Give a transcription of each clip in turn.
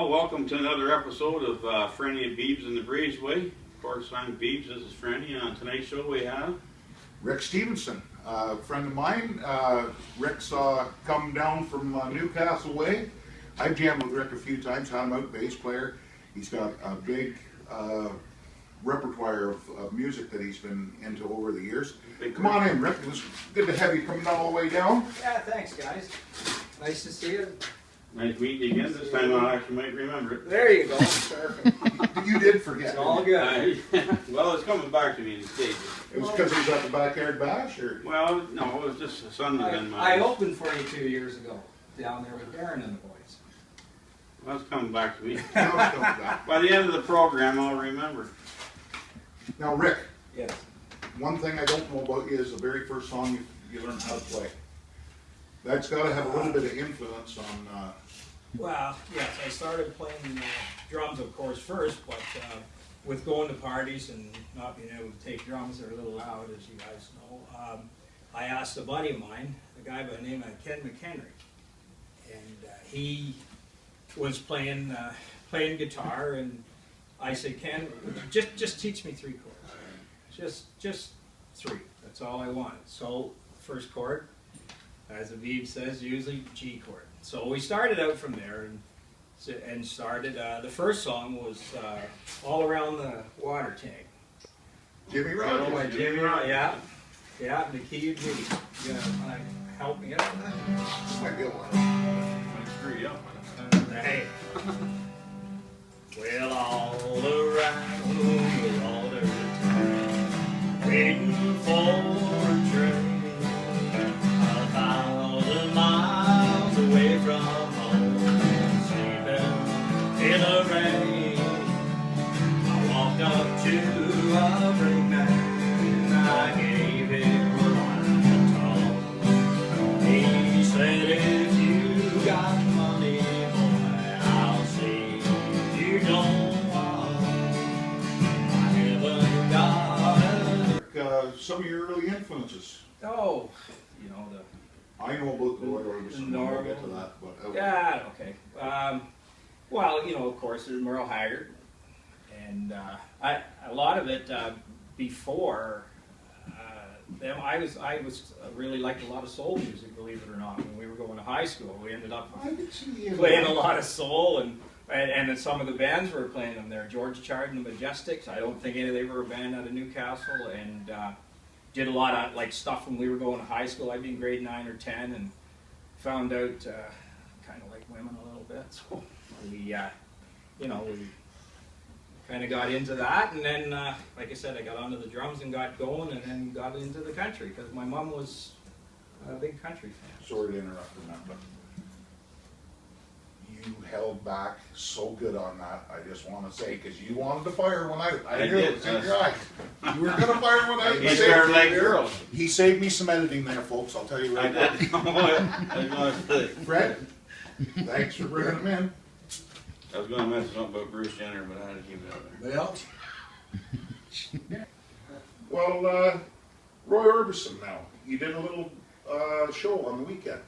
Well, welcome to another episode of Franny and Beeb'z in the Breezeway. Of course, I'm Beeb'z, this is Franny, and on tonight's show we have... Rick Stevenson, a friend of mine. Rick's come down from Newcastle way. I've jammed with Rick a few times, had him out, bass player. He's got a big repertoire of music that he's been into over the years. Come on in, Rick. It was good to have you coming all the way down. Yeah, thanks, guys. Nice to see you. Nice meeting you again. This time I actually might remember it. There you go. Perfect. You did forget. It's all good. Well, it's coming back to me in the stages. It was because he was at the backyard bash, or? Well, no, it was just the sun was in my... I opened for you 2 years ago, down there with Darren and the boys. Well, it's coming back to me. No, it's coming back. By the end of the program, I'll remember. Now, Rick. Yes. One thing I don't know about you is the very first song you learned how to play. That's got to have a little bit of influence on... Well, yes, I started playing drums, of course, first, but with going to parties and not being able to take drums, they're a little loud, as you guys know. I asked a buddy of mine, a guy by the name of Ken McHenry, and he was playing guitar, and I said, Ken, just teach me 3 chords. Just 3. That's all I wanted. So, first chord, as the Beeb'z says, usually G chord. So we started out from there and started, the first song was All Around the Water Tank. Jimmy Rogers. Oh, Jimmy Rogers, yeah. Yeah, the key of G. You gonna help me out with that? This might be a while. Might screw you up. Hey. Well, all around the water tank, waiting for a train, 1,000 miles away from home, sleeping in the rain. I walked up to a brakeman, I gave him a line to talk. He said, if you got money, boy, I'll see you don't walk. I haven't got it. Some of your early influences. Oh, you know, I know about the Roy Orbison. Normal. We'll get to that, but yeah, okay. Well, you know, of course, there's Merle Haggard, and a lot of it before them. I was really liked a lot of soul music, believe it or not. When we were going to high school, we ended up playing a lot of soul, and then some of the bands were playing them there. George Chard and the Majestics. I don't think they were a band out of Newcastle, and did a lot of like stuff when we were going to high school. I'd be in grade 9 or 10, and found out kind of like women a little bit. So we, you know, we kind of got into that, and then, like I said, I got onto the drums and got going, and then got into the country because my mom was a big country fan. Sorry to interrupt on that, but you held back so good on that. I just want to say, because you wanted to fire when I knew it was in your eye. You were going to fire when I He's there like girls. He saved me some editing there, folks. I'll tell you right now. Fred, thanks for bringing him in. I was going to mention something about Bruce Jenner, but I had to keep it out there. Anybody else? Well, Roy Orbison now. You did a little show on the weekend.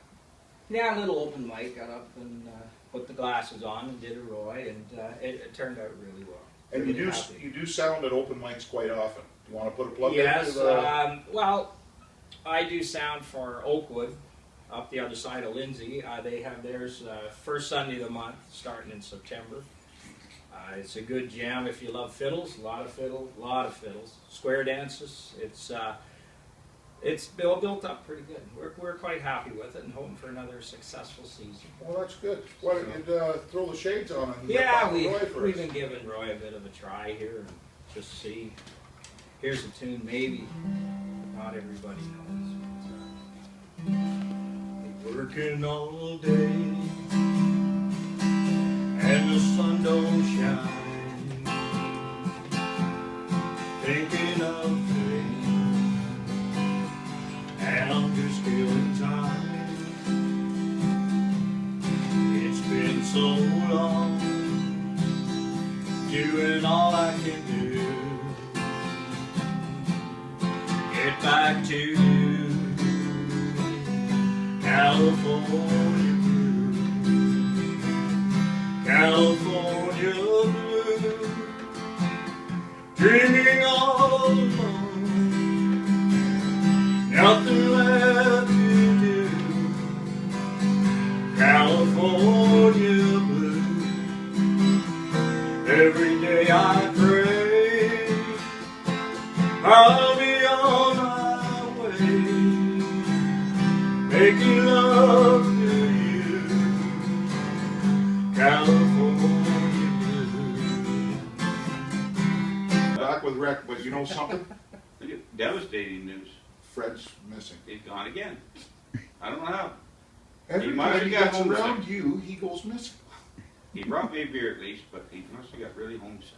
Yeah, a little open mic. Got up and put the glasses on and did a Roy, and it turned out really well. And really you do sound at open mics quite often. Do you want to put a plug in? Yes. Well, I do sound for Oakwood, up the other side of Lindsay. They have theirs first Sunday of the month, starting in September. It's a good jam if you love fiddles. A lot of fiddles. Square dances. It's built up pretty good. We're quite happy with it and hoping for another successful season. Well, that's good. Why don't you throw the shades on and yeah, Roy first? we've been giving Roy a bit of a try here and just see. Here's a tune maybe not everybody knows. Working all day and the sun don't shine, thinking of things and I'm just killing time. It's been so long, doing all I can do. Get back to California. California blue, dreaming all alone, nothing left to do. California blue, every day I pray I'll be on my way, making love to you, California blue. Back with Rick, but you know something? Devastating news. Fred's missing. He's gone again. I don't know how. Every might have time he got gets homesick. around you, he goes missing. He brought me a beer at least, but he must have got really homesick.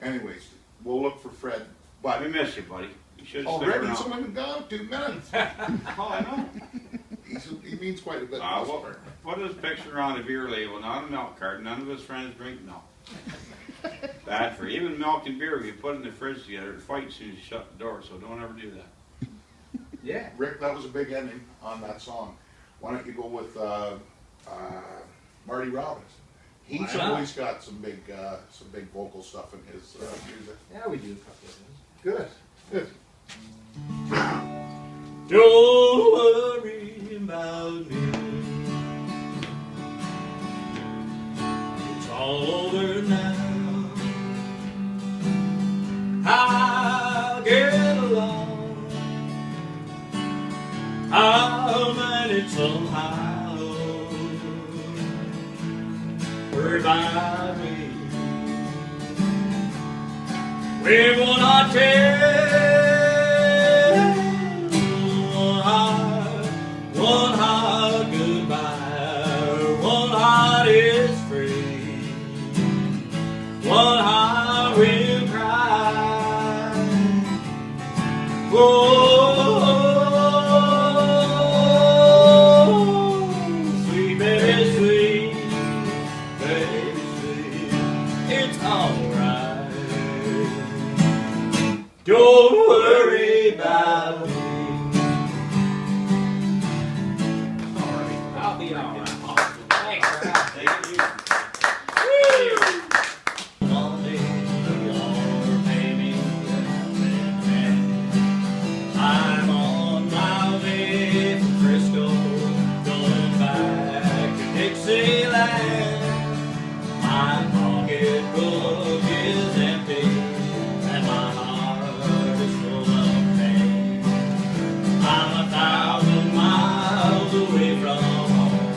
Anyways, we'll look for Fred. I But miss you, buddy. You should have stuck already, around. it's only been gone 2 minutes. Oh, I know. He means quite a bit. Well, put his picture on a beer label, not a milk carton. None of his friends drink milk. Bad for you. Even milk and beer, you put in the fridge together, it fight as soon as you shut the door, so don't ever do that. Yeah. Rick, that was a big ending on that song. Why don't you go with Marty Robbins? He's Why not? always got some big vocal stuff in his music. Yeah, we do a couple of those. Good, good. Don't worry about me. It's all over now. I'll get along. I'll manage somehow. Worry about me. We will not tell one heart goodbye. One heart is free. One heart will cry. Oh, sweet baby, sweet baby, sweet. It's alright. Don't worry about me. I'll be all right. Thanks for having me. Thank you. One day you're paving I'm on my way from Frisco, going back to Dixieland. My pocketbook is empty and my heart is full of pain. I'm 1,000 miles away from home,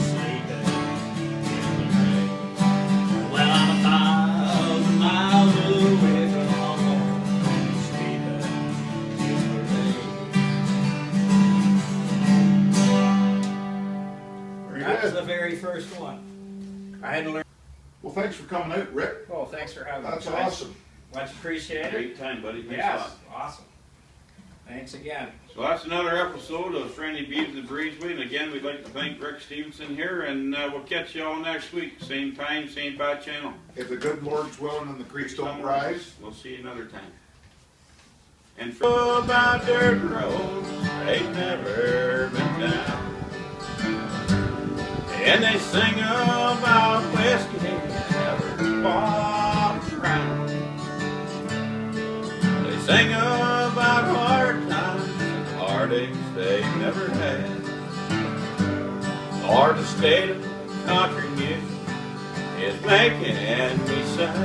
sleeping in the rain. Well, I'm 1,000 miles away from home, sleeping in the rain. Very That was good. the very first one. I had to learn. Well, thanks for coming out, Rick. Oh, thanks for having me. That's guys. awesome. Much appreciated. Great time, buddy. Thanks a Yes, lot. awesome. Thanks again. So that's another episode of Franny, Beeb'z and Breezeway. And again, we'd like to thank Rick Stevenson here, and we'll catch you all next week. Same time, same bad channel. If the good Lord's willing and the creeks don't rise. We'll see you another time. And for about dirt roads, they've never been down. And they sing about whiskey they never bought around. They sing about hard times and heartaches they never had. The hardest state of country music is making me sad.